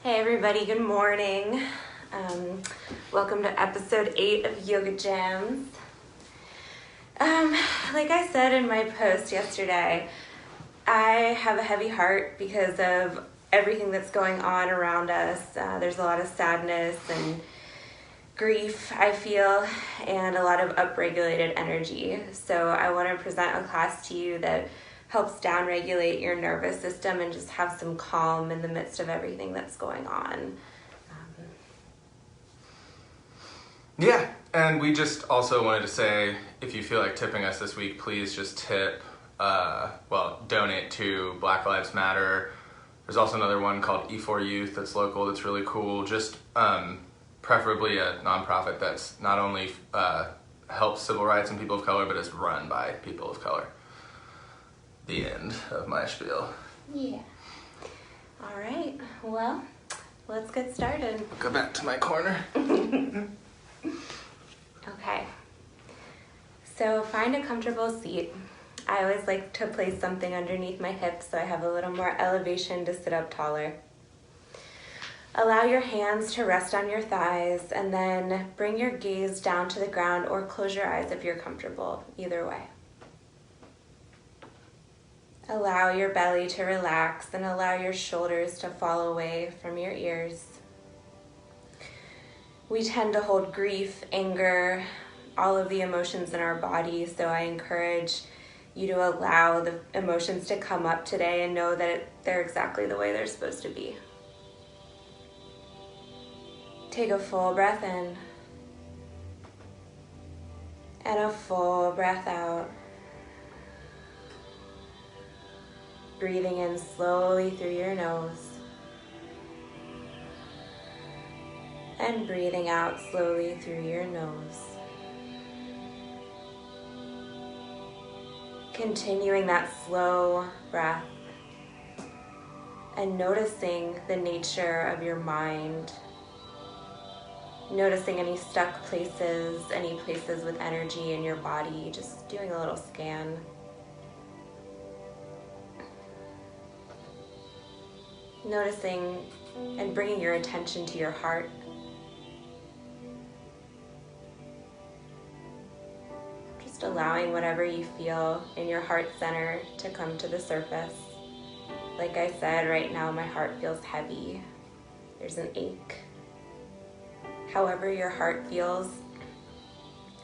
Hey everybody, good morning. Welcome to episode 8 of Yoga Jamz. Like I said in my post yesterday, I have a heavy heart because of everything that's going on around us. There's a lot of sadness and grief, I feel, and a lot of upregulated energy. So I want to present a class to you that helps downregulate your nervous system and just have some calm in the midst of everything that's going on. Yeah, and we just also wanted to say, if you feel like tipping us this week, please just tip, donate to Black Lives Matter. There's also another one called E4 Youth that's local that's really cool. Just preferably a nonprofit that's not only helps civil rights and people of color, but is run by people of color. The end of my spiel. Yeah. All right, well, let's get started. I'll go back to my corner. Okay, so find a comfortable seat. I always like to place something underneath my hips so I have a little more elevation to sit up taller. Allow your hands to rest on your thighs and then bring your gaze down to the ground or close your eyes if you're comfortable, either way. Allow your belly to relax and allow your shoulders to fall away from your ears. We tend to hold grief, anger, all of the emotions in our body, so I encourage you to allow the emotions to come up today and know that they're exactly the way they're supposed to be. Take a full breath in and a full breath out. Breathing in slowly through your nose and breathing out slowly through your nose. Continuing that slow breath and noticing the nature of your mind. Noticing any stuck places, any places with energy in your body, just doing a little scan. Noticing and bringing your attention to your heart. Just allowing whatever you feel in your heart center to come to the surface. Like I said, right now my heart feels heavy. There's an ache. However your heart feels,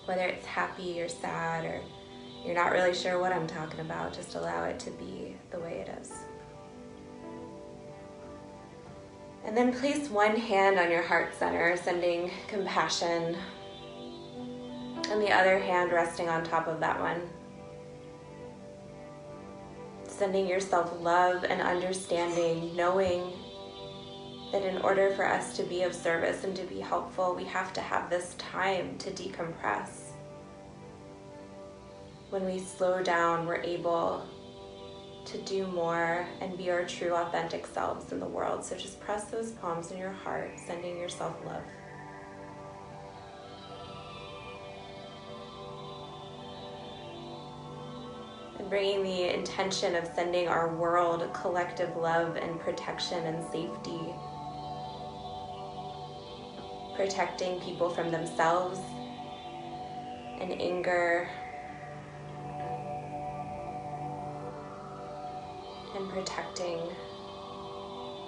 whether it's happy or sad or you're not really sure what I'm talking about, just allow it to be the way it is. And then place one hand on your heart center, sending compassion, and the other hand resting on top of that one. Sending yourself love and understanding, knowing that in order for us to be of service and to be helpful, we have to have this time to decompress. When we slow down, we're able to do more and be our true authentic selves in the world. So just press those palms in your heart, sending yourself love. And bringing the intention of sending our world collective love and protection and safety. Protecting people from themselves and anger, and protecting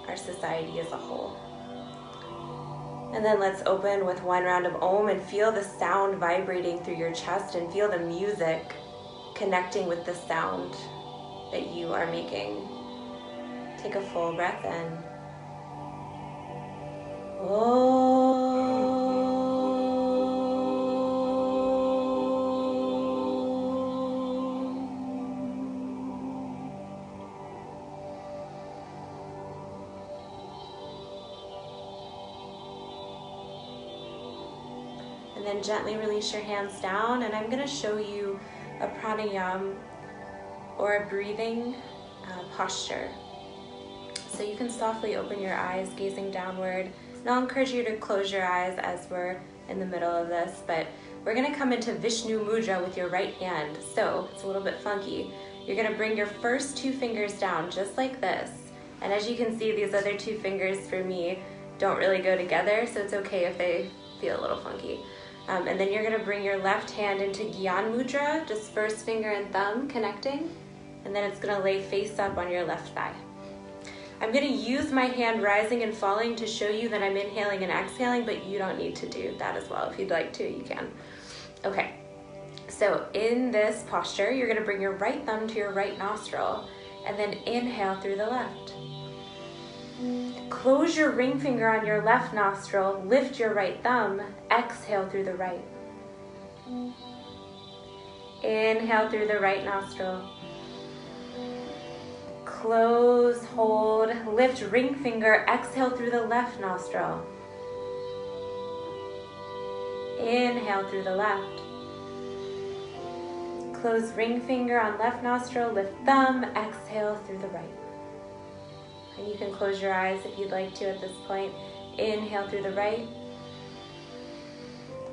our society as a whole. And then let's open with one round of Om and feel the sound vibrating through your chest and feel the music connecting with the sound that you are making. Take a full breath in. Om. And then gently release your hands down, and I'm going to show you a pranayama or a breathing posture. So you can softly open your eyes, gazing downward. And I'll encourage you to close your eyes as we're in the middle of this, but we're going to come into Vishnu Mudra with your right hand. So it's a little bit funky. You're going to bring your first 2 fingers down just like this, And as you can see, these other two fingers for me don't really go together, so it's okay if they feel a little funky. And then you're gonna bring your left hand into Gyan Mudra, just first finger and thumb connecting, and then it's gonna lay face up on your left thigh. I'm gonna use my hand rising and falling to show you that I'm inhaling and exhaling, but you don't need to do that as well. If you'd like to, you can. Okay, so in this posture, you're gonna bring your right thumb to your right nostril, and then inhale through the left. Close your ring finger on your left nostril, lift your right thumb, exhale through the right. Inhale through the right nostril. Close, hold, lift ring finger, exhale through the left nostril. Inhale through the left. Close ring finger on left nostril, lift thumb, exhale through the right. And you can close your eyes if you'd like to at this point. Inhale through the right.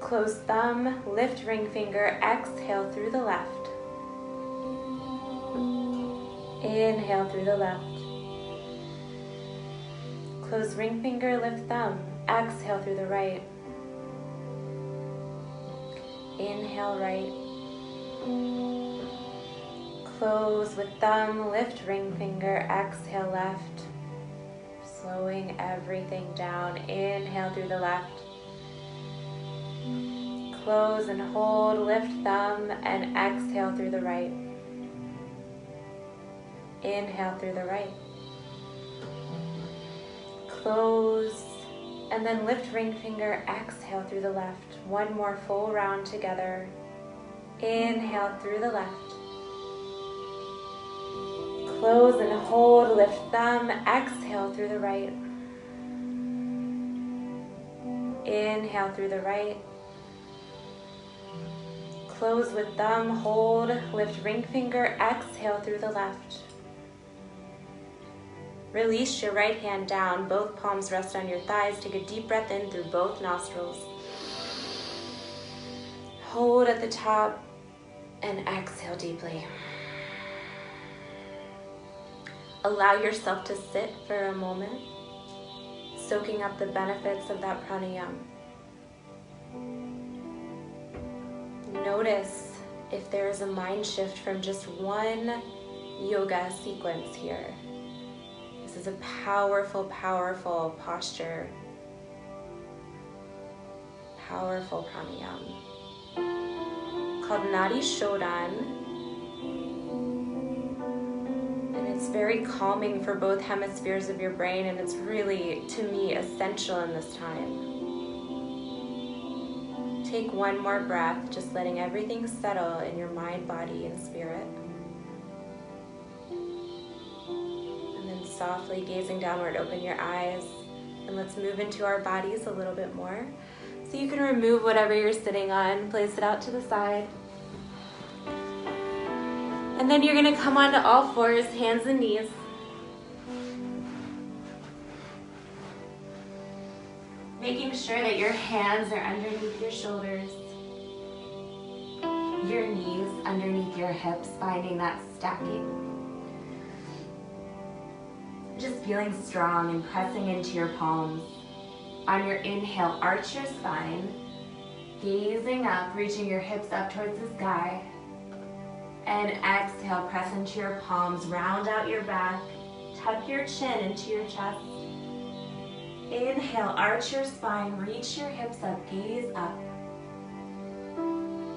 Close thumb, lift ring finger, exhale through the left. Inhale through the left. Close ring finger, lift thumb, exhale through the right. Inhale right. Close with thumb, lift ring finger, exhale left. Slowing everything down. Inhale through the left. Close and hold, lift thumb, and exhale through the right. Inhale through the right. Close, and then lift ring finger, exhale through the left. One more full round together. Inhale through the left. Close and hold, lift thumb, exhale through the right. Inhale through the right. Close with thumb, hold, lift ring finger, exhale through the left. Release your right hand down, both palms rest on your thighs. Take a deep breath in through both nostrils. Hold at the top and exhale deeply. Allow yourself to sit for a moment, soaking up the benefits of that pranayama. Notice if there is a mind shift from just one yoga sequence here. This is a powerful, powerful posture. Powerful pranayama called Nadi Shodhan. It's very calming for both hemispheres of your brain, and it's really, to me, essential in this time. Take one more breath, just letting everything settle in your mind, body, and spirit. And then softly gazing downward, open your eyes, and let's move into our bodies a little bit more. So you can remove whatever you're sitting on, place it out to the side. And then you're gonna come onto all fours, hands and knees. Making sure that your hands are underneath your shoulders. Your knees underneath your hips, finding that stacking. Just feeling strong and pressing into your palms. On your inhale, arch your spine. Gazing up, reaching your hips up towards the sky. And exhale, press into your palms, round out your back, tuck your chin into your chest. Inhale, arch your spine, reach your hips up, gaze up.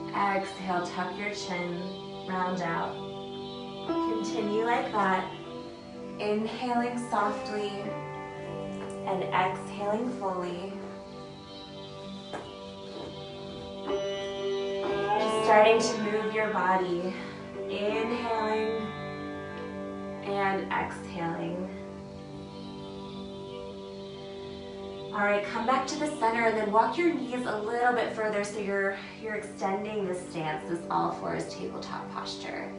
Exhale, tuck your chin, round out. Continue like that, inhaling softly and exhaling fully. Just starting to move your body. Inhaling and exhaling. All right, come back to the center and then walk your knees a little bit further so you're extending this stance, this all fours tabletop posture.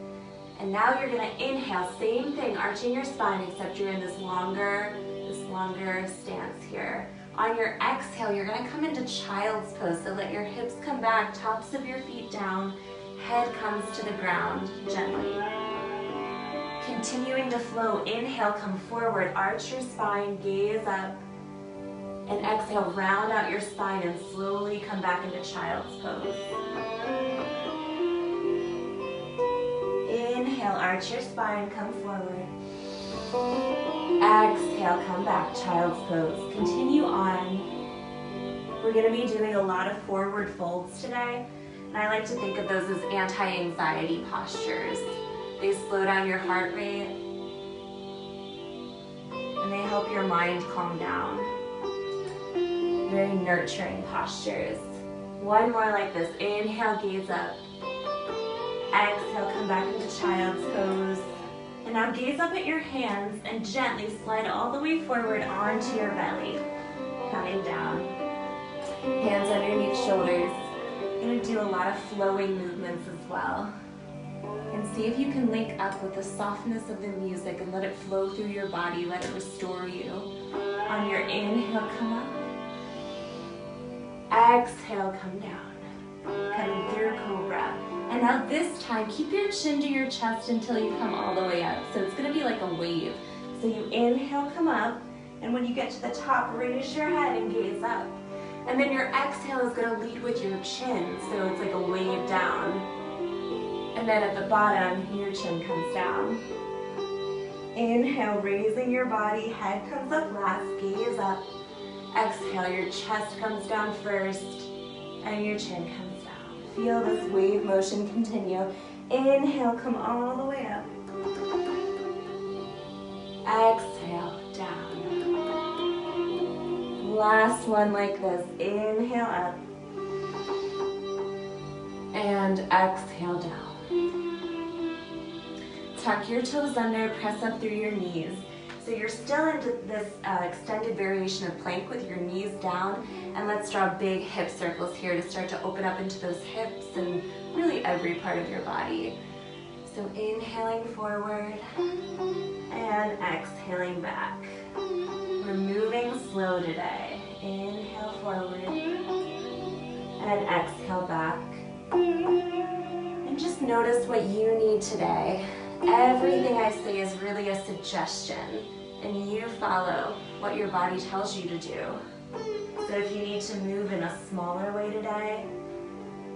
And now you're gonna inhale, same thing, arching your spine, except you're in this longer stance here. On your exhale, you're gonna come into child's pose, so let your hips come back, tops of your feet down, head comes to the ground gently. Continuing to flow, inhale, come forward, arch your spine, gaze up, and exhale, round out your spine and slowly come back into child's pose. Inhale, arch your spine, come forward. Exhale, come back, child's pose. Continue on. We're going to be doing a lot of forward folds today, and I like to think of those as anti-anxiety postures. They slow down your heart rate, and they help your mind calm down. Very nurturing postures. One more like this. Inhale, gaze up. Exhale, come back into child's pose. And now gaze up at your hands and gently slide all the way forward onto your belly. Coming down. Hands underneath shoulders. You're going to do a lot of flowing movements as well. And see if you can link up with the softness of the music and let it flow through your body, let it restore you. On your inhale, come up. Exhale, come down. Coming through cobra. And now this time, keep your chin to your chest until you come all the way up. So it's going to be like a wave. So you inhale, come up, and when you get to the top, raise your head and gaze up. And then your exhale is going to lead with your chin, so it's like a wave down. And then at the bottom, your chin comes down. Inhale, raising your body, head comes up last, gaze up. Exhale, your chest comes down first, and your chin comes down. Feel this wave motion continue. Inhale, come all the way up. Exhale, down. Last one like this. Inhale up. And exhale down. Tuck your toes under, press up through your knees. So you're still into this extended variation of plank with your knees down, and let's draw big hip circles here to start to open up into those hips and really every part of your body. So inhaling forward and exhaling back. We're moving slow today. Inhale forward and exhale back. And just notice what you need today. Everything I say is really a suggestion, and you follow what your body tells you to do. So if you need to move in a smaller way today,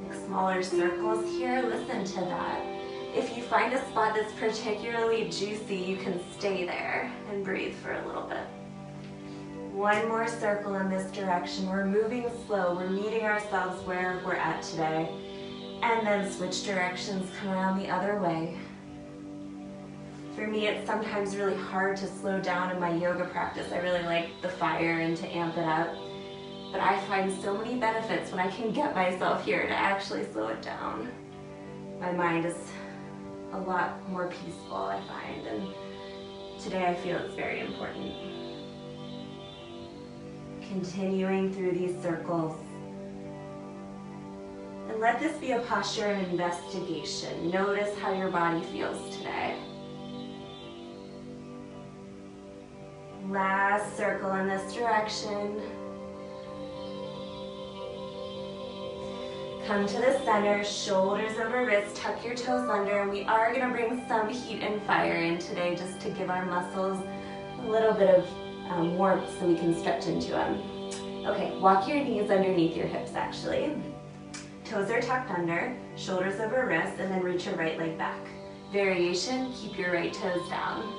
like smaller circles here, listen to that. If you find a spot that's particularly juicy, you can stay there and breathe for a little bit. One more circle in this direction. We're moving slow. We're meeting ourselves where we're at today. And then switch directions, come around the other way. For me, it's sometimes really hard to slow down in my yoga practice. I really like the fire and to amp it up. But I find so many benefits when I can get myself here to actually slow it down. My mind is a lot more peaceful, I find, and today I feel it's very important. Continuing through these circles. And let this be a posture of investigation. Notice how your body feels today. Last circle in this direction. Come to the center, shoulders over wrists, tuck your toes under, and we are going to bring some heat and fire in today just to give our muscles a little bit of warmth so we can stretch into them. Okay, walk your knees underneath your hips actually. Toes are tucked under, shoulders over wrists, and then reach your right leg back. Variation, keep your right toes down.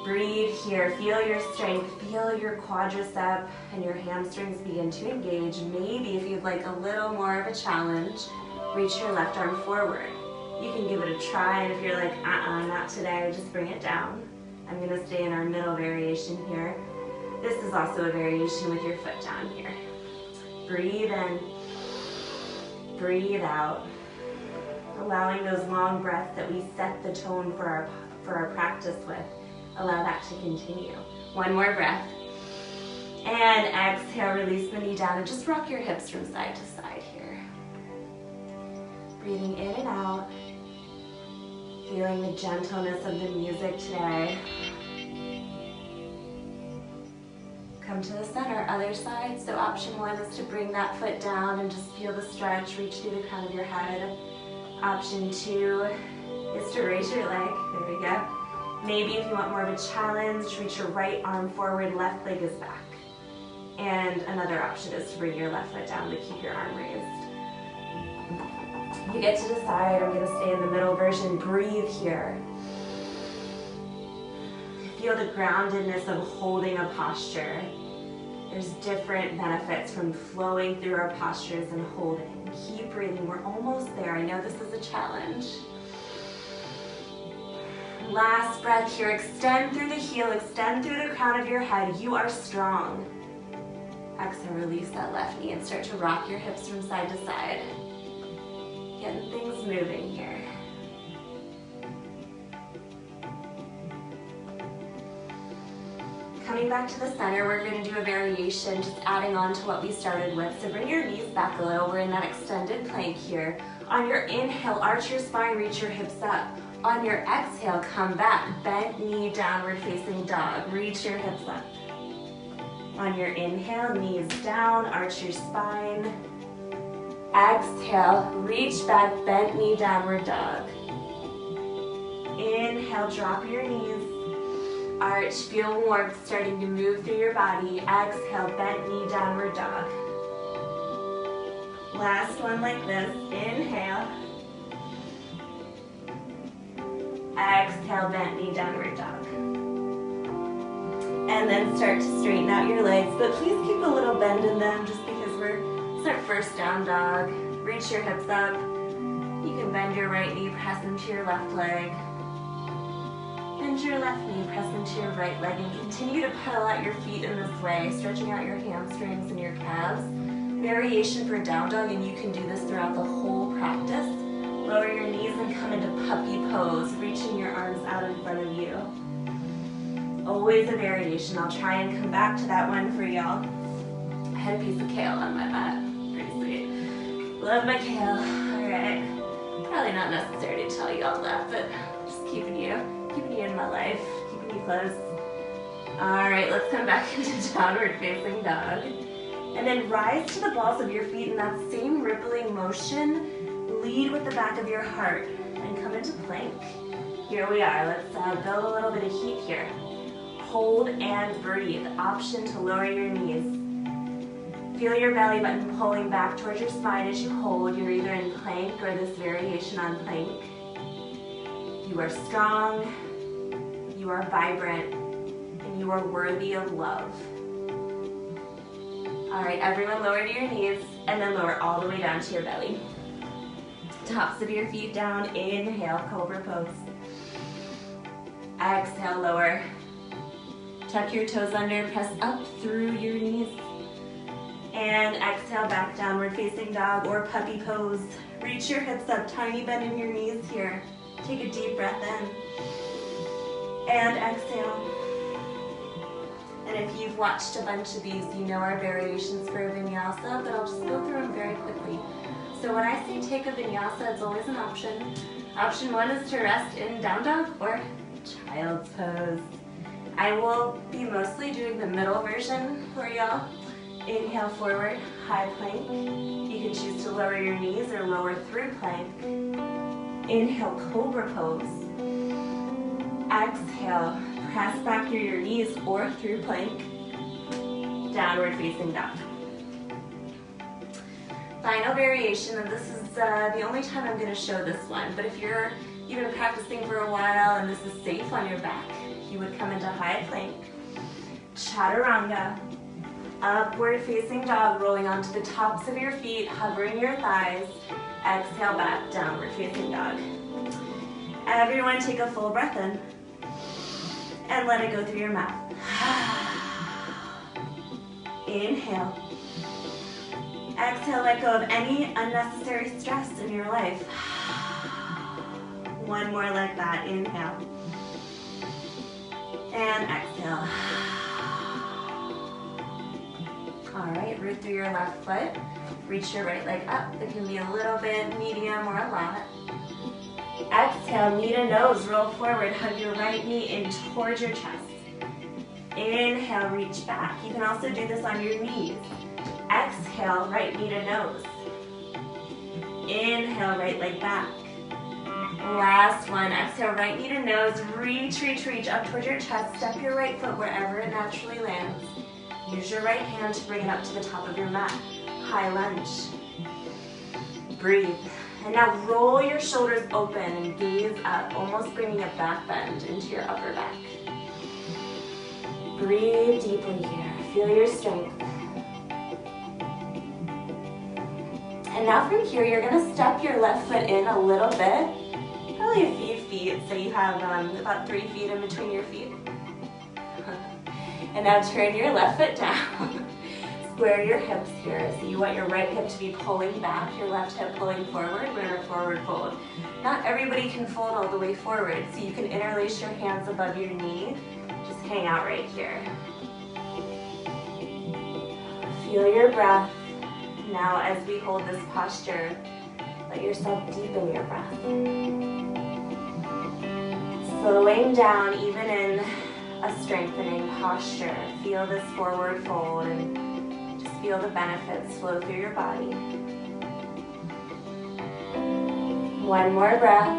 Breathe here, feel your strength, feel your quadricep and your hamstrings begin to engage. Maybe if you'd like a little more of a challenge, reach your left arm forward. You can give it a try, and if you're like, not today, just bring it down. I'm gonna stay in our middle variation here. This is also a variation with your foot down here. Breathe in, breathe out. Allowing those long breaths that we set the tone for our practice with. Allow that to continue. One more breath. And exhale, release the knee down and just rock your hips from side to side here. Breathing in and out. Feeling the gentleness of the music today. Come to the center, other side. So option one is to bring that foot down and just feel the stretch, reach through the crown of your head. Option two is to raise your leg. There we go. Maybe if you want more of a challenge, reach your right arm forward, left leg is back. And another option is to bring your left foot down but keep your arm raised. You get to decide. I'm going to stay in the middle version. Breathe here. Feel the groundedness of holding a posture. There's different benefits from flowing through our postures and holding. Keep breathing. We're almost there. I know this is a challenge. Last breath here. Extend through the heel. Extend through the crown of your head. You are strong. Exhale, release that left knee and start to rock your hips from side to side. Getting things moving here. Coming back to the center, we're going to do a variation, just adding on to what we started with. So bring your knees back a little. We're in that extended plank here. On your inhale, arch your spine, reach your hips up. On your exhale, come back, bent knee, downward facing dog. Reach your hips up. On your inhale, knees down, arch your spine. Exhale, reach back, bent knee, downward dog. Inhale, drop your knees. Arch, feel warmth starting to move through your body. Exhale, bent knee, downward dog. Last one like this. Inhale. Exhale, bent knee, downward dog. And then start to straighten out your legs, but please keep a little bend in them just because it's our first down dog. Reach your hips up. You can bend your right knee, press into your left leg. Bend your left knee, press into your right leg, and continue to pedal out your feet in this way, stretching out your hamstrings and your calves. Variation for down dog, and you can do this throughout the whole practice. Lower your knees and come into puppy pose, reaching your arms out in front of you. Always a variation. I'll try and come back to that one for y'all. I had a piece of kale on my mat. Pretty sweet. Love my kale. All right. Probably not necessary to tell you all that, but just keeping you in my life, keeping you close. All right, let's come back into downward facing dog. And then rise to the balls of your feet in that same rippling motion. Lead with the back of your heart and come into plank. Here we are. Let's build a little bit of heat here. Hold and breathe. Option to lower your knees. Feel your belly button pulling back towards your spine as you hold. You're either in plank or this variation on plank. You are strong, you are vibrant, and you are worthy of love. All right, everyone lower to your knees and then lower all the way down to your belly. Tops of your feet down. Inhale, cobra pose. Exhale, lower. Tuck your toes under, press up through your knees. And exhale, back downward facing dog or puppy pose. Reach your hips up, tiny bend in your knees here. Take a deep breath in. And exhale. And if you've watched a bunch of these, you know our variations for a vinyasa, but I'll just go through them very quickly. So when I say take a vinyasa, it's always an option. Option one is to rest in down dog or child's pose. I will be mostly doing the middle version for y'all. Inhale forward, high plank. You can choose to lower your knees or lower through plank. Inhale, cobra pose. Exhale, press back through your knees or through plank. Downward facing dog. Final variation, and this is the only time I'm going to show this one, but if you've been practicing for a while and this is safe on your back, you would come into high plank. Chaturanga. Upward facing dog, rolling onto the tops of your feet, hovering your thighs. Exhale back, downward facing dog. Everyone take a full breath in and let it go through your mouth. Inhale. Exhale, let go of any unnecessary stress in your life. One more like that. Inhale. And exhale. All right, root through your left foot. Reach your right leg up. It can be a little bit, medium, or a lot. Exhale, knee to nose, roll forward. Hug your right knee in towards your chest. Inhale, reach back. You can also do this on your knees. Exhale, right knee to nose. Inhale, right leg back. Last one. Exhale, right knee to nose. Reach, reach, reach up towards your chest. Step your right foot wherever it naturally lands. Use your right hand to bring it up to the top of your mat. High lunge. Breathe. And now roll your shoulders open and gaze up, almost bringing a back bend into your upper back. Breathe deeply here. Feel your strength. And now from here, you're going to step your left foot in a little bit, probably a few feet, so you have about 3 feet in between your feet. And now turn your left foot down. Square your hips here. So you want your right hip to be pulling back, your left hip pulling forward. We're in a forward fold. Not everybody can fold all the way forward, so you can interlace your hands above your knee. Just hang out right here. Feel your breath. Now as we hold this posture, let yourself deepen your breath. Slowing down even in a strengthening posture. Feel this forward fold and just feel the benefits flow through your body. One more breath.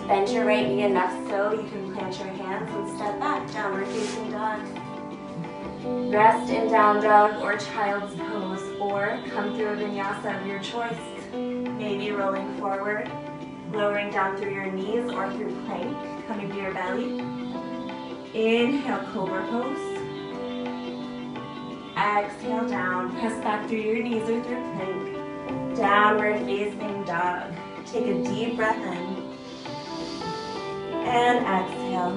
Bend your right knee enough so you can plant your hands and step back, downward facing dog. Rest in down dog or child's pose, or come through a vinyasa of your choice. Maybe rolling forward, lowering down through your knees or through plank, coming to your belly. Inhale, cobra pose. Exhale down, press back through your knees or through plank. Downward facing dog. Take a deep breath in. And exhale.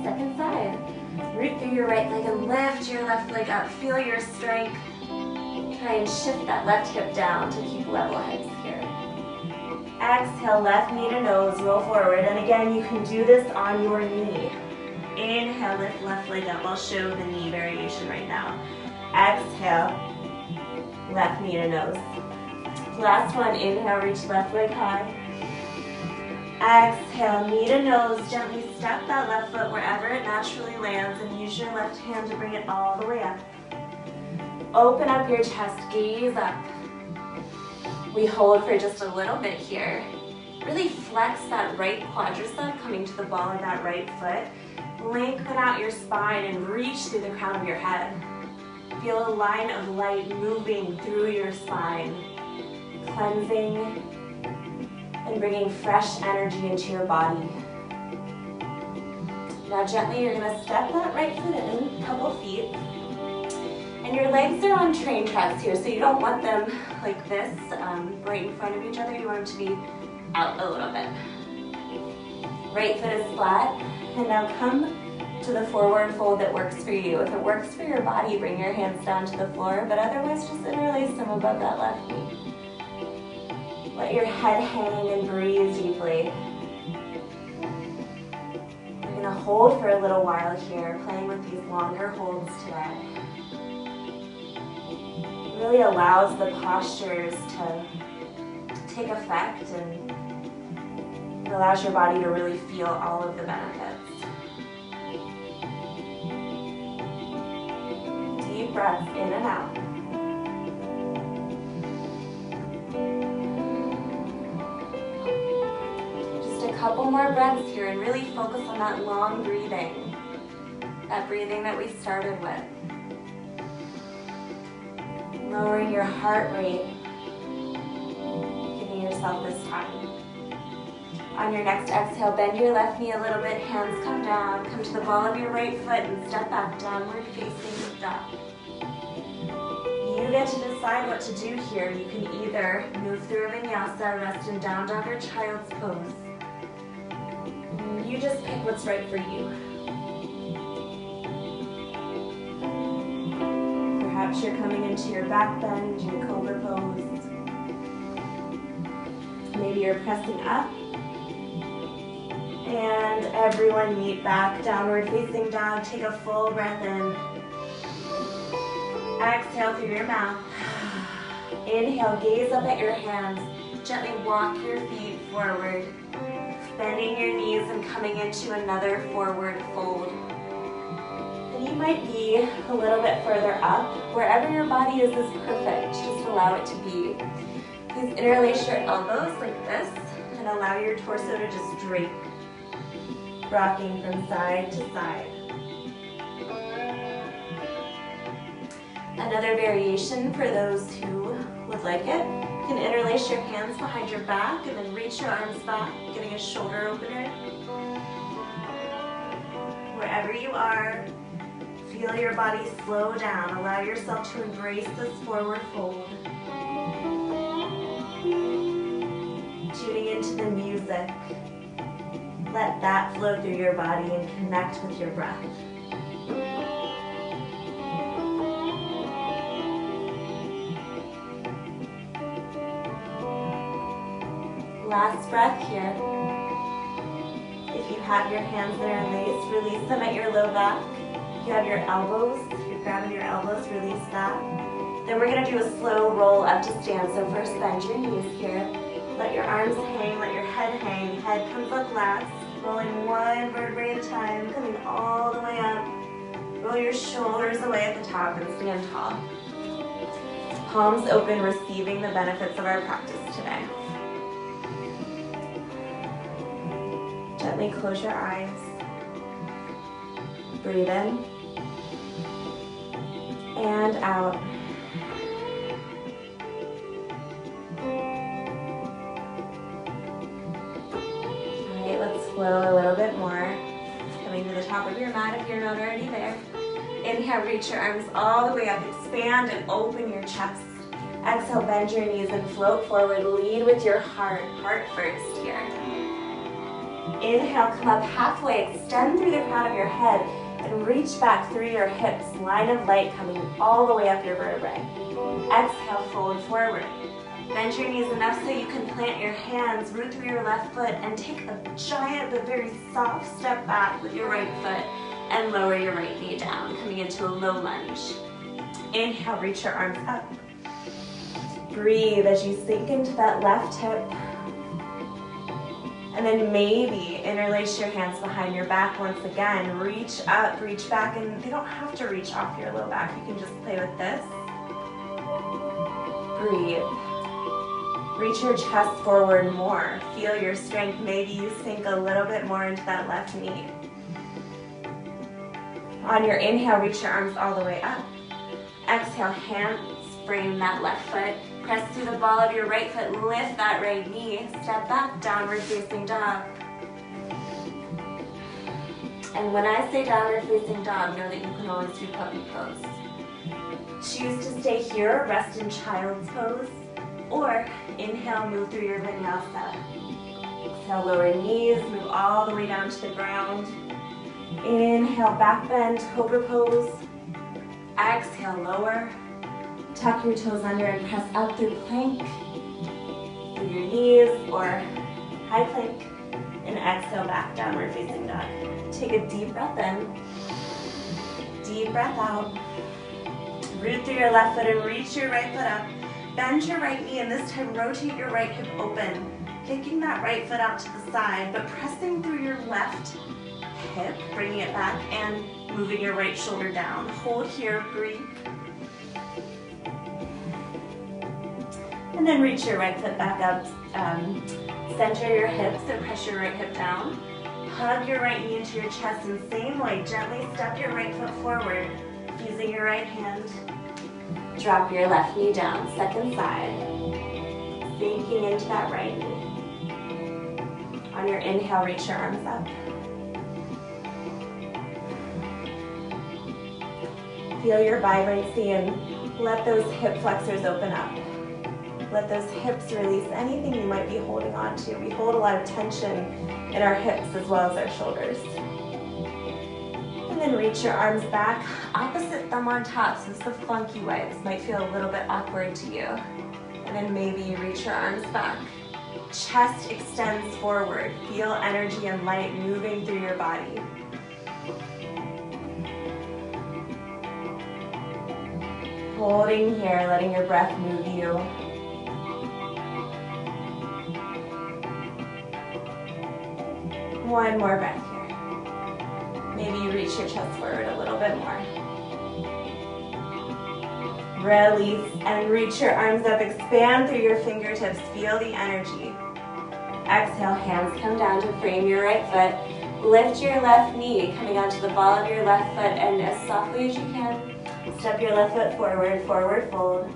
Second side. Root through your right leg and lift your left leg up. Feel your strength. Try and shift that left hip down to keep level hips here. Exhale, left knee to nose, roll forward. And again, you can do this on your knee. Inhale, lift left leg up. I'll show the knee variation right now. Exhale, left knee to nose. Last one, inhale, reach left leg high. Exhale, knee to nose, gently step that left foot wherever it naturally lands and use your left hand to bring it all the way up. Open up your chest, gaze up. We hold for just a little bit here. Really flex that right quadricep coming to the ball of that right foot. Lengthen out your spine and reach through the crown of your head. Feel a line of light moving through your spine, cleansing and bringing fresh energy into your body. Now gently you're gonna step that right foot in a couple feet. And your legs are on train tracks here, so you don't want them like this, right in front of each other. You want them to be out a little bit. Right foot is flat, and now come to the forward fold that works for you. If it works for your body, bring your hands down to the floor, but otherwise just interlace them above that left knee. Let your head hang and breathe deeply. We're gonna hold for a little while here, playing with these longer holds today. It really allows the postures to take effect, and it allows your body to really feel all of the benefits. Deep breaths in and out. Couple more breaths here and really focus on that long breathing. That breathing that we started with. Lowering your heart rate. Giving yourself this time. On your next exhale, bend your left knee a little bit, hands come down, come to the ball of your right foot and step back, downward facing dog. You get to decide what to do here. You can either move through a vinyasa, rest in down dog or child's pose. You just pick what's right for you. Perhaps you're coming into your back bend, your cobra pose. Maybe you're pressing up. And everyone meet back, downward facing dog. Take a full breath in. Exhale through your mouth. Inhale, gaze up at your hands. Gently walk your feet forward. Bending your knees and coming into another forward fold. And you might be a little bit further up. Wherever your body is perfect. Just allow it to be. Please interlace your elbows like this and allow your torso to just drape, rocking from side to side. Another variation for those who would like it, you can interlace your hands behind your back and then reach your arms back, getting a shoulder opener. Wherever you are, feel your body slow down. Allow yourself to embrace this forward fold. Tuning into the music. Let that flow through your body and connect with your breath. Last breath here. If you have your hands interlaced, release them at your low back. If you have your elbows, you're grabbing your elbows, release that. Then we're going to do a slow roll up to stand. So first bend your knees here. Let your arms hang, let your head hang. Head comes up last. Rolling one vertebrae at a time, coming all the way up. Roll your shoulders away at the top and stand tall. Palms open, receiving the benefits of our practice today. Gently close your eyes. Breathe in and out. All right, let's flow a little bit more. Coming to the top of your mat if you're not already there. Inhale, reach your arms all the way up. Expand and open your chest. Exhale, bend your knees and float forward. Lead with your heart. Heart first here. Inhale, come up halfway, extend through the crown of your head and reach back through your hips, line of light coming all the way up your vertebrae. Exhale, fold forward. Bend your knees enough so you can plant your hands, root through your left foot, and take a giant but very soft step back with your right foot and lower your right knee down, coming into a low lunge. Inhale, reach your arms up. Breathe as you sink into that left hip. And then maybe interlace your hands behind your back once again. Reach up, reach back, and you don't have to reach off your low back. You can just play with this. Breathe. Reach your chest forward more. Feel your strength. Maybe you sink a little bit more into that left knee. On your inhale, reach your arms all the way up. Exhale, hands frame that left foot. Press through the ball of your right foot, lift that right knee, step back, downward facing dog. And when I say downward facing dog, know that you can always do puppy pose. Choose to stay here, rest in child's pose, or inhale, move through your vinyasa. Exhale, lower knees, move all the way down to the ground. Inhale, back bend, cobra pose. Exhale, lower. Tuck your toes under and press up through plank, through your knees or high plank, and exhale back, downward facing dog. Take a deep breath in, deep breath out. Root through your left foot and reach your right foot up. Bend your right knee and this time rotate your right hip open, kicking that right foot out to the side, but pressing through your left hip, bringing it back and moving your right shoulder down. Hold here, breathe. And then reach your right foot back up, center your hips and press your right hip down. Hug your right knee into your chest and same way, gently step your right foot forward, using your right hand. Drop your left knee down, second side, sinking into that right knee. On your inhale, reach your arms up. Feel your vibrancy and let those hip flexors open up. Let those hips release anything you might be holding on to. We hold a lot of tension in our hips as well as our shoulders. And then reach your arms back, opposite thumb on top. So this is the funky way. This might feel a little bit awkward to you. And then maybe you reach your arms back. Chest extends forward. Feel energy and light moving through your body. Holding here, letting your breath move you. One more breath here. Maybe you reach your chest forward a little bit more. Release and reach your arms up. Expand through your fingertips. Feel the energy. Exhale, hands come down to frame your right foot. Lift your left knee, coming onto the ball of your left foot, and as softly as you can, step your left foot forward, forward fold.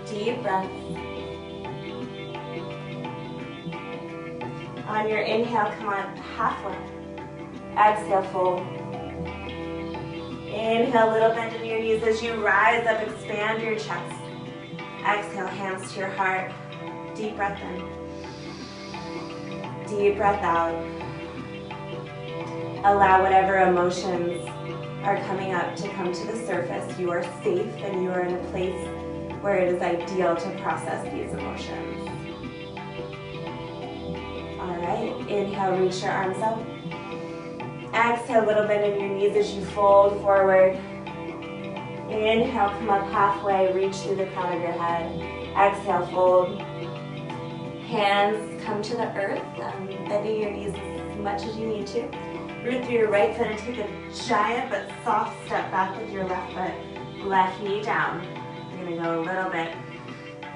Deep breaths. On your inhale, come on halfway. Exhale, fold. Inhale, little bend in your knees as you rise up, expand your chest. Exhale, hands to your heart. Deep breath in. Deep breath out. Allow whatever emotions are coming up to come to the surface. You are safe and you are in a place where it is ideal to process these emotions. All right, inhale, reach your arms up. Exhale, little bend in your knees as you fold forward. Inhale, come up halfway, reach through the crown of your head. Exhale, fold. Hands come to the earth, bending your knees as much as you need to. Root through your right foot and take a giant but soft step back with your left foot. Left knee down. We're gonna go a little bit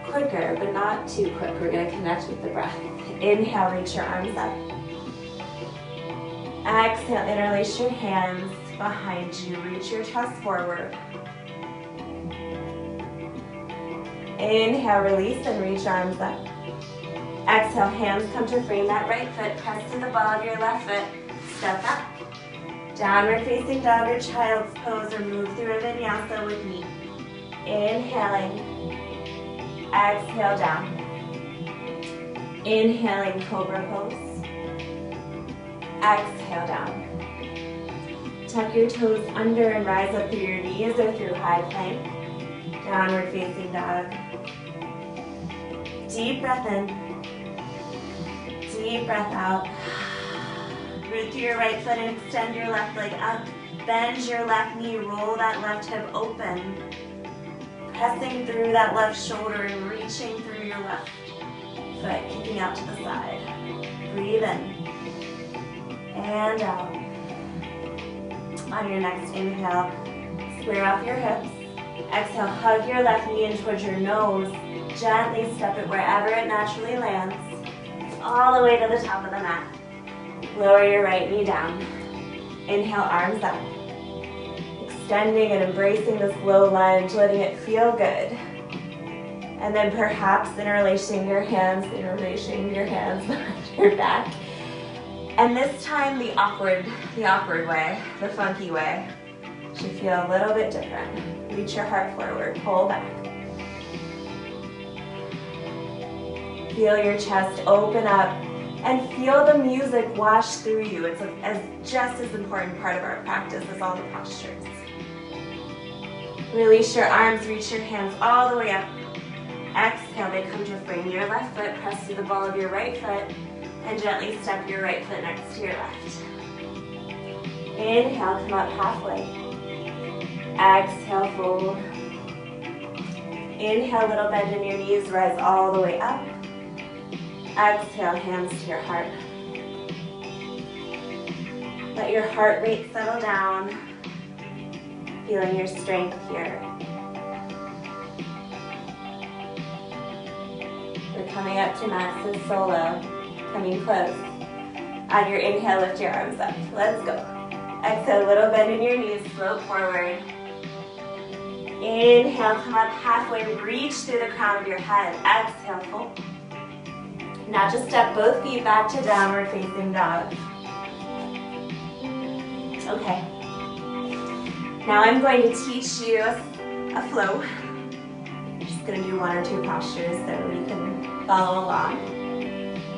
quicker, but not too quick. We're gonna connect with the breath. Inhale, reach your arms up. Exhale, interlace your hands behind you. Reach your chest forward. Inhale, release and reach arms up. Exhale, hands come to frame that right foot. Press to the ball of your left foot. Step back. Downward facing dog or child's pose, or move through a vinyasa with me. Inhaling. Exhale, down. Inhaling, cobra pose. Exhale, down. Tuck your toes under and rise up through your knees or through high plank. Downward facing dog. Deep breath in. Deep breath out. Root through your right foot and extend your left leg up. Bend your left knee, roll that left hip open. Pressing through that left shoulder and reaching through your left foot, kicking out to the side. Breathe in. And out. On your next inhale, square off your hips. Exhale, hug your left knee in towards your nose. Gently step it wherever it naturally lands. All the way to the top of the mat. Lower your right knee down. Inhale, arms up. Extending and embracing this low lunge, letting it feel good. And then perhaps interlacing your hands behind your back. And this time the awkward way, the funky way, should feel a little bit different. Reach your heart forward, pull back. Feel your chest open up and feel the music wash through you. It's just as important part of our practice as all the postures. Release your arms, reach your hands all the way up. Exhale, they come to frame your left foot, press through the ball of your right foot, and gently step your right foot next to your left. Inhale, come up halfway. Exhale, fold. Inhale, little bend in your knees, rise all the way up. Exhale, hands to your heart. Let your heart rate settle down, feeling your strength here. We're coming up to Max's solo, coming close. On your inhale, lift your arms up. Let's go. Exhale, little bend in your knees, float forward. Inhale, come up halfway, reach through the crown of your head. Exhale, fold. Now just step both feet back to downward facing dog. Okay. Now I'm going to teach you a flow. I'm just going to do one or two postures so we can follow along.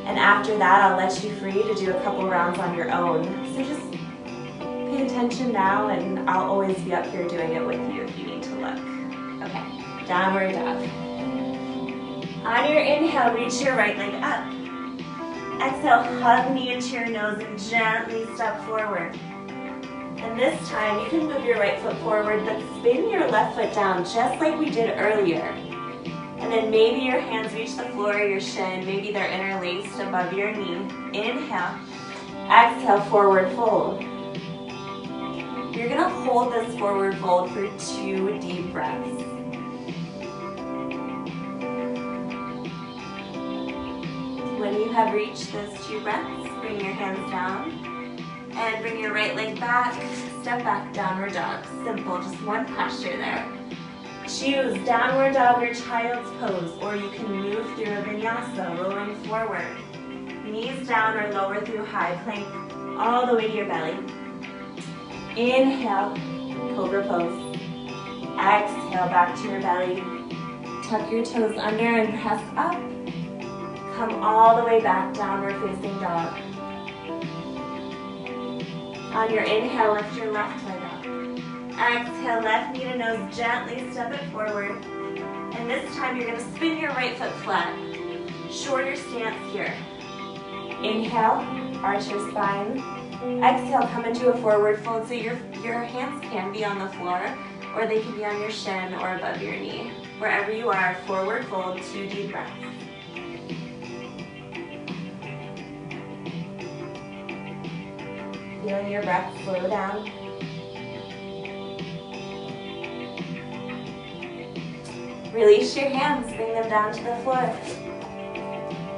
And after that, I'll let you free to do a couple rounds on your own. So just pay attention now, and I'll always be up here doing it with you if you need to look. Okay, downward dog. On your inhale, reach your right leg up. Exhale, hug knee into your nose and gently step forward. And this time, you can move your right foot forward, but spin your left foot down just like we did earlier. And then maybe your hands reach the floor of your shin, maybe they're interlaced above your knee. Inhale. Exhale, forward fold. You're gonna hold this forward fold for 2 deep breaths. When you have reached those 2 breaths, bring your hands down and bring your right leg back. Step back, downward dog. Simple, just one posture there. Choose downward dog or child's pose, or you can move through a vinyasa, rolling forward. Knees down or lower through high plank all the way to your belly. Inhale, cobra pose. Exhale, back to your belly. Tuck your toes under and press up. Come all the way back, downward facing dog. On your inhale, lift your left leg up. Exhale, left knee to nose, gently step it forward. And this time you're gonna spin your right foot flat. Shorter stance here. Inhale, arch your spine. Exhale, come into a forward fold so your hands can be on the floor or they can be on your shin or above your knee. Wherever you are, forward fold, 2 deep breaths. Feeling your breath slow down. Release your hands, bring them down to the floor.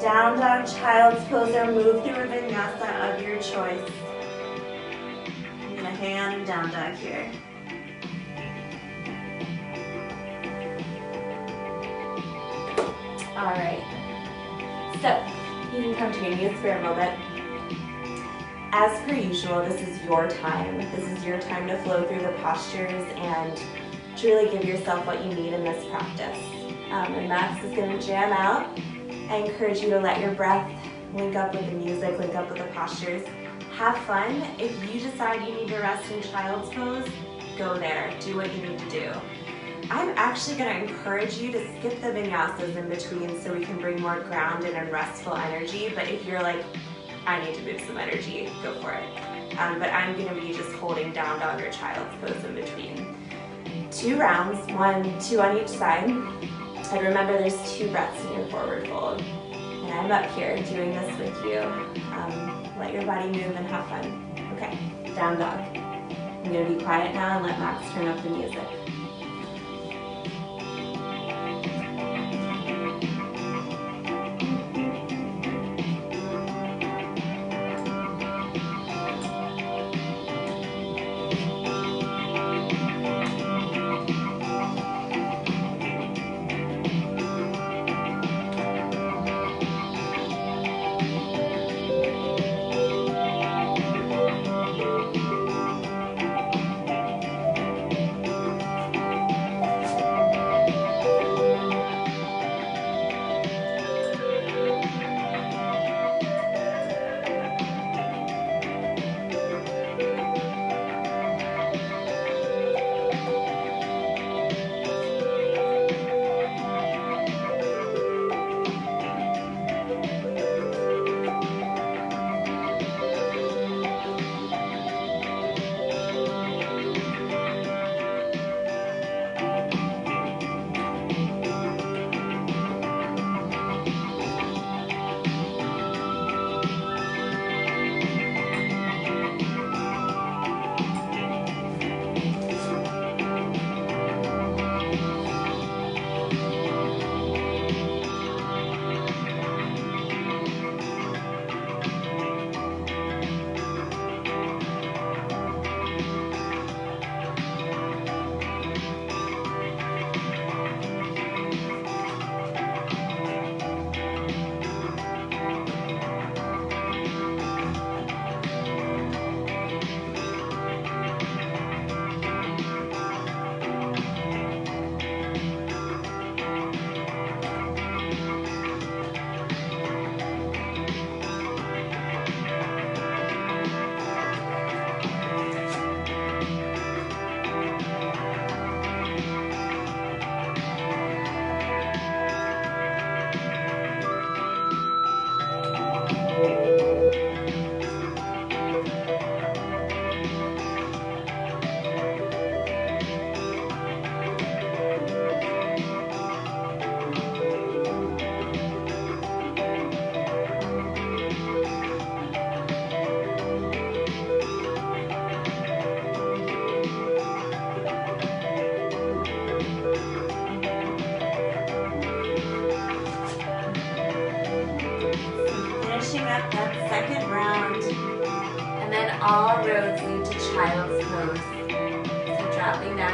Down dog, child's pose, or move through a vinyasa of your choice. I'm gonna hang on in down dog here. All right, so you can come to your knees for a moment. As per usual, this is your time. This is your time to flow through the postures and truly give yourself what you need in this practice. And Max is gonna jam out. I encourage you to let your breath link up with the music, link up with the postures. Have fun. If you decide you need to rest in child's pose, go there. Do what you need to do. I'm actually gonna encourage you to skip the vinyasas in between so we can bring more grounded and restful energy. But if you're like, I need to move some energy, go for it. But I'm gonna be just holding down dog or child's pose in between. 2 rounds, 1, 2 on each side. And remember there's 2 breaths in your forward fold. And I'm up here doing this with you. Let your body move and have fun. Okay, down dog. I'm gonna be quiet now and let Max turn up the music.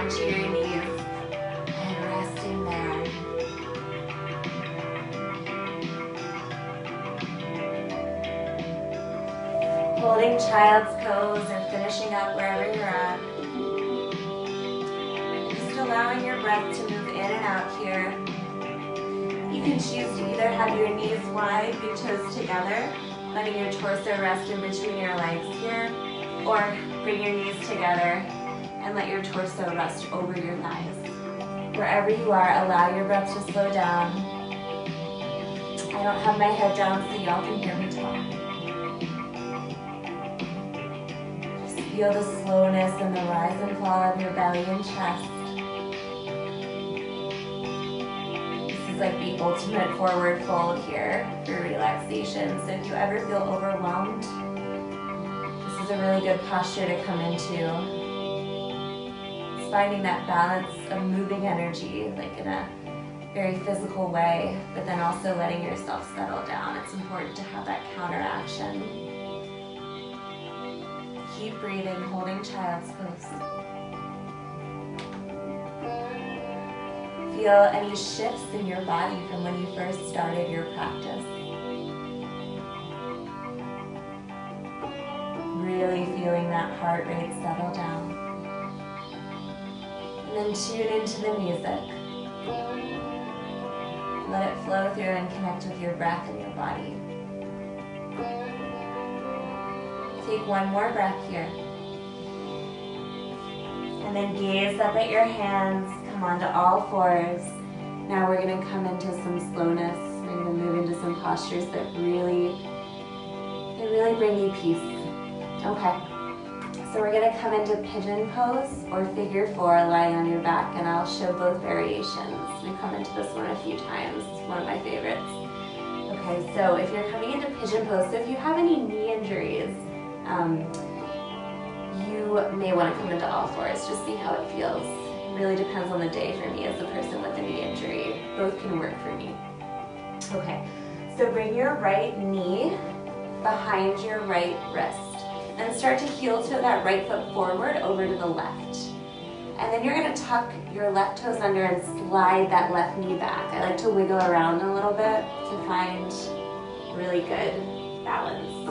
down to your knees and resting there. Holding child's pose or finishing up wherever you're at. Just allowing your breath to move in and out here. You can choose to either have your knees wide, your toes together, letting your torso rest in between your legs here, or bring your knees together and let your torso rest over your thighs. Wherever you are, allow your breath to slow down. I don't have my head down so y'all can hear me talk. Just feel the slowness and the rise and fall of your belly and chest. Like the ultimate forward fold here for relaxation. So if you ever feel overwhelmed, this is a really good posture to come into. It's finding that balance of moving energy, like in a very physical way, but then also letting yourself settle down. It's important to have that counteraction. Keep breathing, holding child's pose. Feel any shifts in your body from when you first started your practice. Really feeling that heart rate settle down. And then tune into the music. Let it flow through and connect with your breath and your body. Take one more breath here. And then gaze up at your hands. Come onto all fours. Now we're going to come into some slowness. We're going to move into some postures that really bring you peace. Okay. So we're going to come into pigeon pose or figure four, lying on your back, and I'll show both variations. We've come into this one a few times. It's one of my favorites. Okay, so if you're coming into pigeon pose, so if you have any knee injuries, you may want to come into all fours. Just see how it feels. Really depends on the day for me as a person with a knee injury. Both can work for me. Okay, so bring your right knee behind your right wrist and start to heel toe that right foot forward over to the left. And then you're going to tuck your left toes under and slide that left knee back. I like to wiggle around a little bit to find really good balance.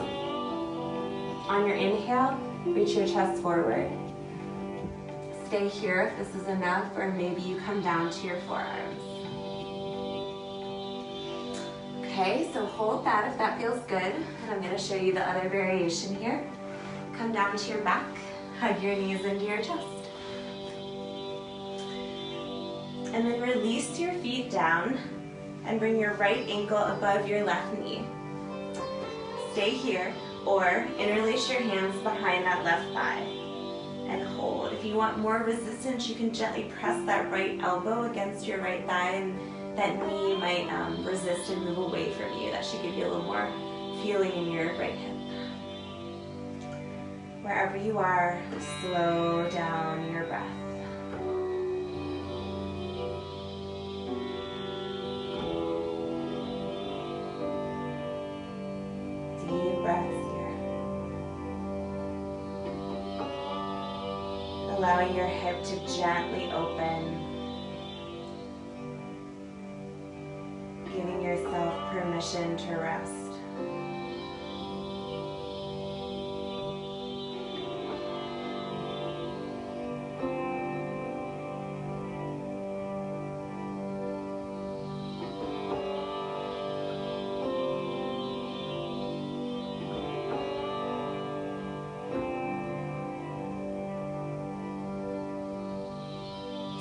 On your inhale, reach your chest forward. Stay here if this is enough, or maybe you come down to your forearms. Okay, so hold that if that feels good. And I'm going to show you the other variation here. Come down to your back, hug your knees into your chest. And then release your feet down and bring your right ankle above your left knee. Stay here, or interlace your hands behind that left thigh and hold. If you want more resistance, you can gently press that right elbow against your right thigh, and that knee might resist and move away from you. That should give you a little more feeling in your right hip. Wherever you are, slow down your breath. Deep breaths here. Allowing your hip to gently open. Giving yourself permission to rest.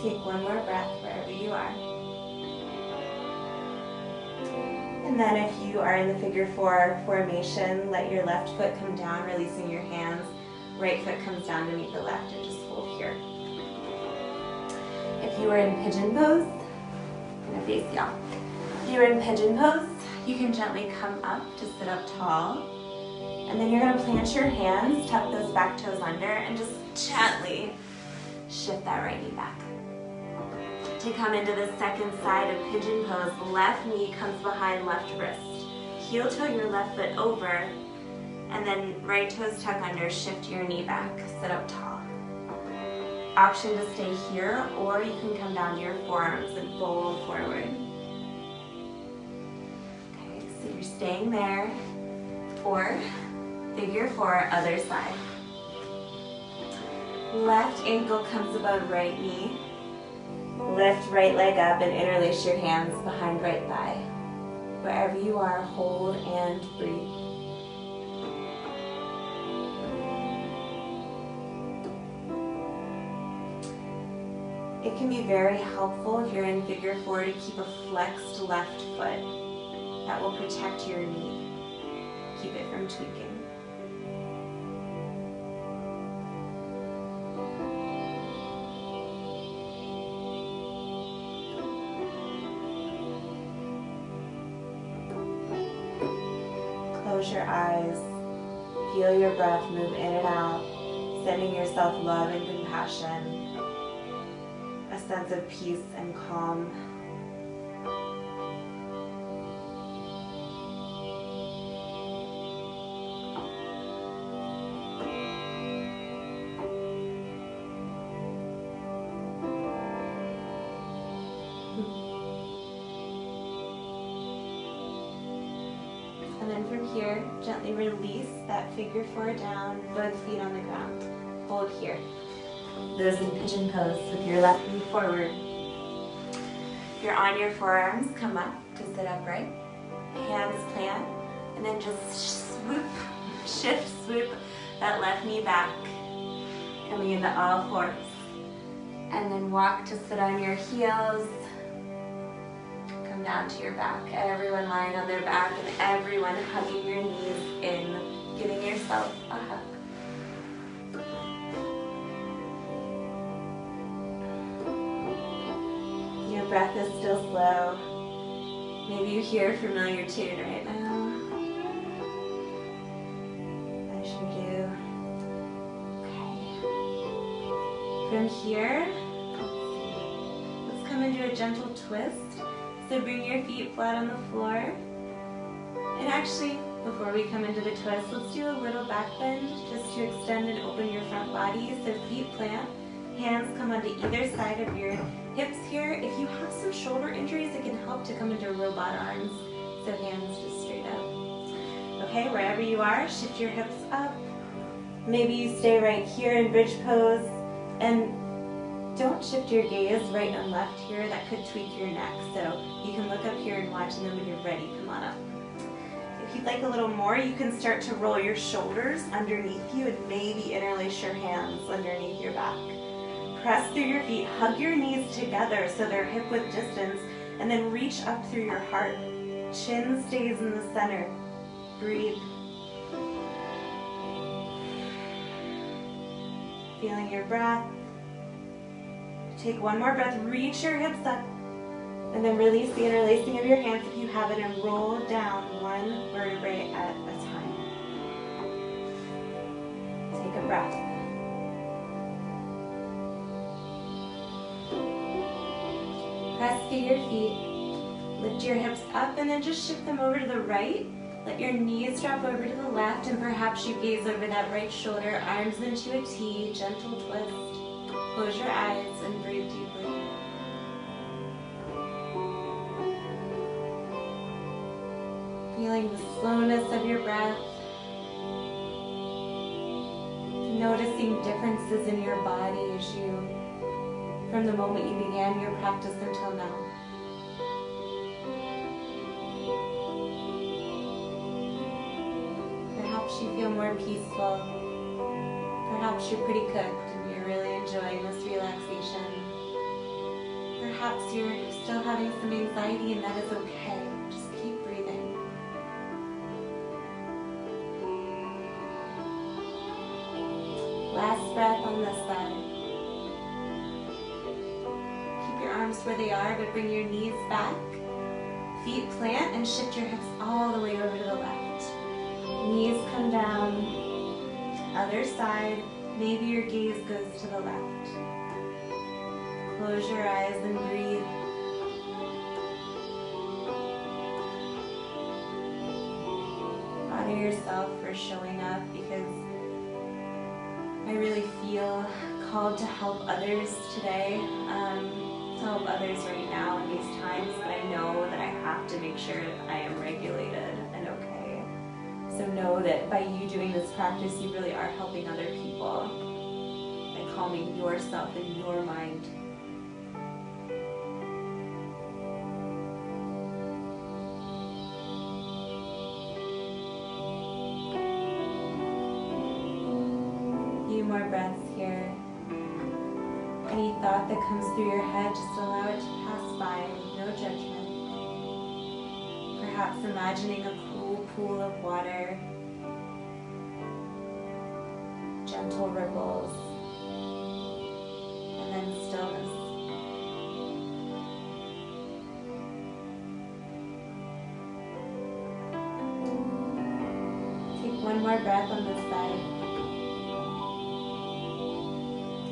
Take one more breath wherever you are. And then if you are in the figure four formation, let your left foot come down, releasing your hands. Right foot comes down to meet the left, and just hold here. If you are in pigeon pose, I'm gonna face y'all. If you're in pigeon pose, you can gently come up to sit up tall. And then you're gonna plant your hands, tuck those back toes under, and just gently shift that right knee back. To come into the second side of pigeon pose, left knee comes behind left wrist. Heel toe your left foot over, and then right toes tuck under, shift your knee back, sit up tall. option to stay here, or you can come down to your forearms and fold forward. Okay, so you're staying there, or figure four, other side. Left ankle comes above right knee. Lift right leg up and interlace your hands behind right thigh. Wherever you are, hold and breathe. It can be very helpful if you're in figure four to keep a flexed left foot. That will protect your knee. Keep it from tweaking. Close your eyes. Feel your breath move in and out, sending yourself love and compassion. A sense of peace and calm. And then from here, gently release that figure four down, both feet on the ground. Hold here. Those in pigeon pose with your left knee forward. If you're on your forearms, come up to sit upright. Hands plant, and then just swoop, shift, swoop that left knee back. Coming into all fours. And then walk to sit on your heels. Come down to your back. Everyone lying on their back and everyone hugging your knees in, giving yourself a hug. Your breath is still slow. Maybe you hear a familiar tune right now. As you do. Okay. From here, let's come into a gentle twist. So bring your feet flat on the floor. And actually, before we come into the twist, let's do a little back bend just to extend and open your front body. So feet plant, hands come onto either side of your hips here. If you have some shoulder injuries, it can help to come into robot arms. So hands just straight up. Okay, wherever you are, shift your hips up. Maybe you stay right here in bridge pose. And don't shift your gaze right and left here. That could tweak your neck. So you can look up here and watch, and then when you're ready, come on up. If you'd like a little more, you can start to roll your shoulders underneath you and maybe interlace your hands underneath your back. Press through your feet, hug your knees together so they're hip width distance, and then reach up through your heart. Chin stays in the center. Breathe. Feeling your breath. Take one more breath, reach your hips up, and then release the interlacing of your hands if you have it, and roll down one vertebrae at a time. Take a breath. Press through your feet, lift your hips up, and then just shift them over to the right. Let your knees drop over to the left, and perhaps you gaze over that right shoulder, arms into a T, gentle twist. Close your eyes and breathe deeply. Feeling the slowness of your breath. Noticing differences in your body as you, from the moment you began your practice until now. Perhaps you feel more peaceful. Perhaps you're pretty cooked and you're really enjoying this relaxation. Perhaps you're still having some anxiety, and that is okay. Just keep breathing. Last breath on this side. Keep your arms where they are, but bring your knees back. Feet plant and shift your hips all the way over to the left. Knees come down. Other side, maybe your gaze goes to the left. Close your eyes and breathe. Honor yourself for showing up, because I really feel called to help others today, to help others right now in these times, but I know that I have to make sure I am regulated and okay. So know that by you doing this practice, you really are helping other people by calming yourself and your mind. Few more breaths here. Any thought that comes through your head, just allow it to pass by with no judgment. Perhaps imagining a cool pool of water, gentle ripples, and then stillness. Take one more breath on this side.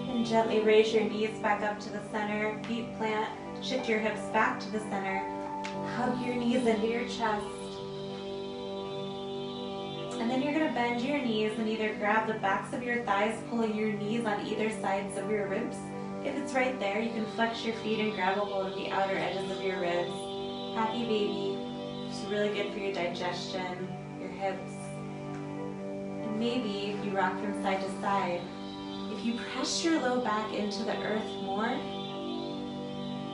And gently raise your knees back up to the center, feet plant, shift your hips back to the center, hug your knees into your chest. And then you're going to bend your knees and either grab the backs of your thighs, pulling your knees on either sides of your ribs. If it's right there, you can flex your feet and grab a hold of the outer edges of your ribs. Happy baby. It's really good for your digestion, your hips. And maybe if you rock from side to side, if you press your low back into the earth more,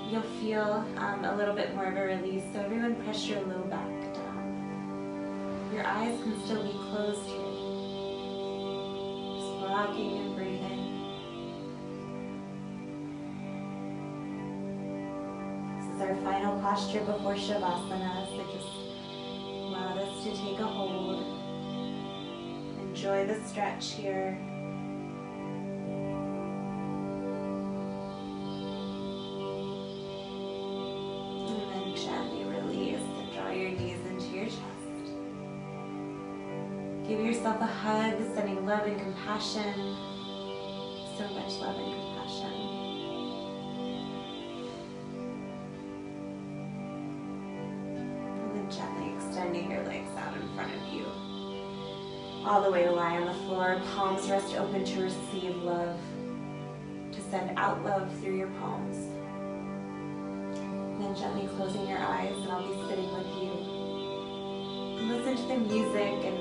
you'll feel a little bit more of a release. So everyone press your low back down. Your eyes can still be closed here. Just rocking and breathing. This is our final posture before Shavasana, so just allow this to take a hold. Enjoy the stretch here. Give yourself a hug, sending love and compassion. So much love and compassion. And then gently extending your legs out in front of you. All the way to lie on the floor, palms rest open to receive love. To send out love through your palms. And then gently closing your eyes, and I'll be sitting with you. And listen to the music and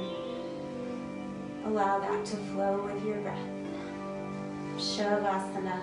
allow that to flow with your breath. Shavasana.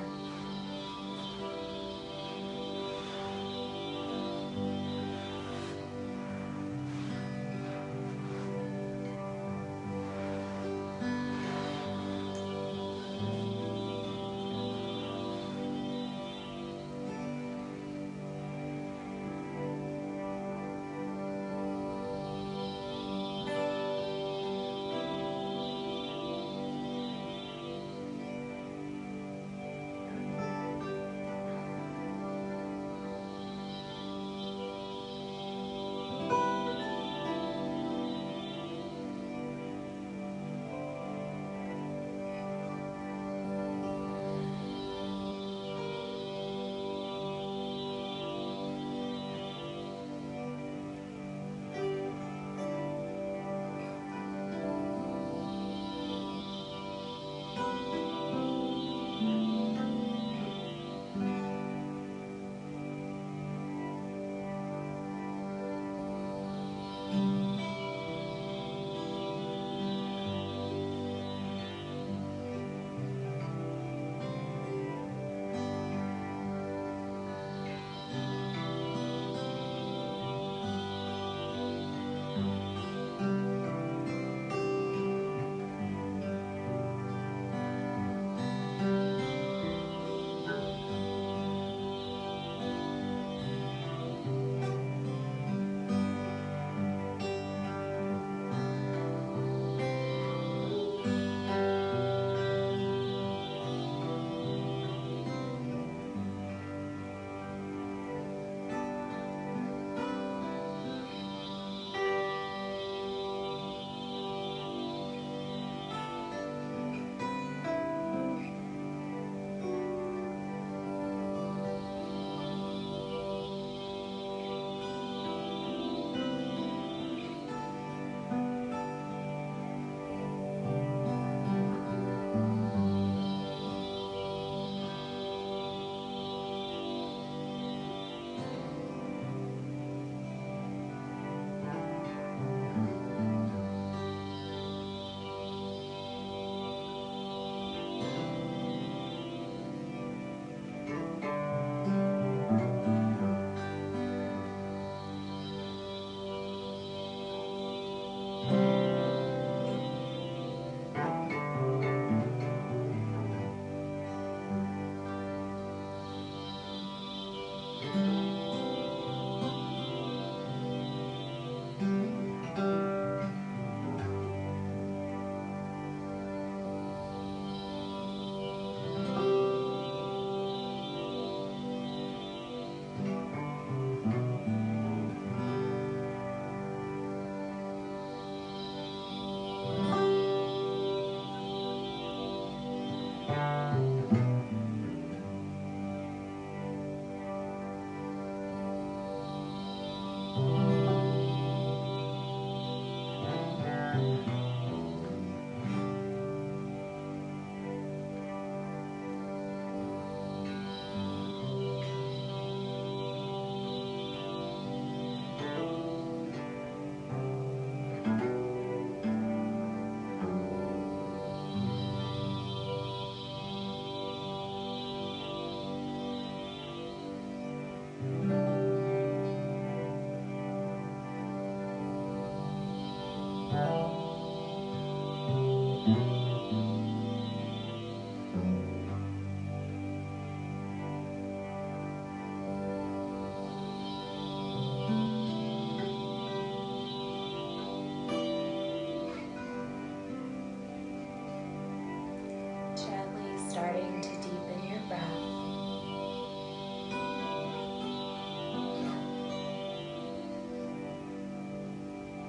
Gently starting to deepen your breath.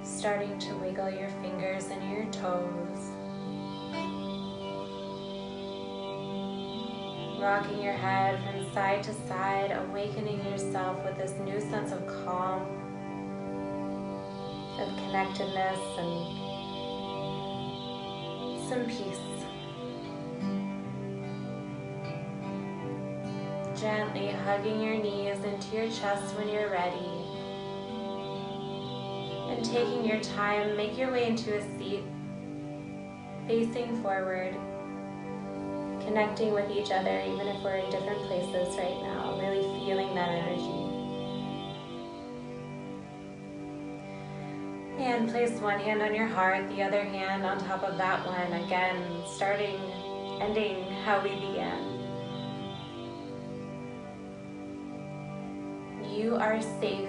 Starting to wiggle your fingers and your toes. Rocking your head from side to side, awakening yourself with this new sense of calm, of connectedness, and some peace. Gently hugging your knees into your chest when you're ready. And taking your time, make your way into a seat, facing forward, connecting with each other even if we're in different places right now, really feeling that energy. And place one hand on your heart, the other hand on top of that one, again, ending how we began. You are safe,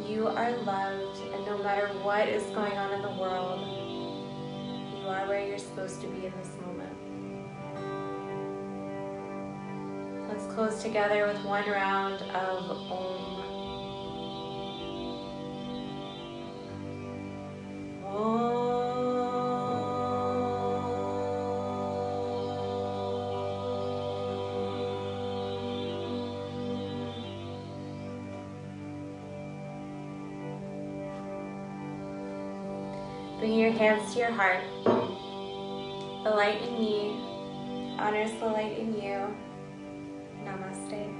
you are loved, and no matter what is going on in the world, you are where you're supposed to be in this moment. Let's close together with one round of Om. Bring your hands to your heart. The light in me honors the light in you. Namaste.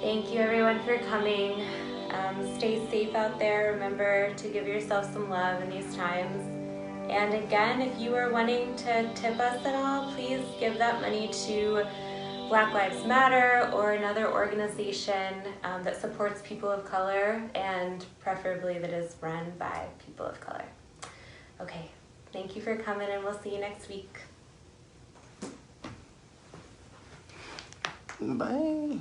Thank you everyone for coming. Stay safe out there. Remember to give yourself some love in these times. And again, if you are wanting to tip us at all, please give that money to Black Lives Matter or another organization that supports people of color, and preferably that is run by people of color. Okay, thank you for coming, and we'll see you next week. Bye.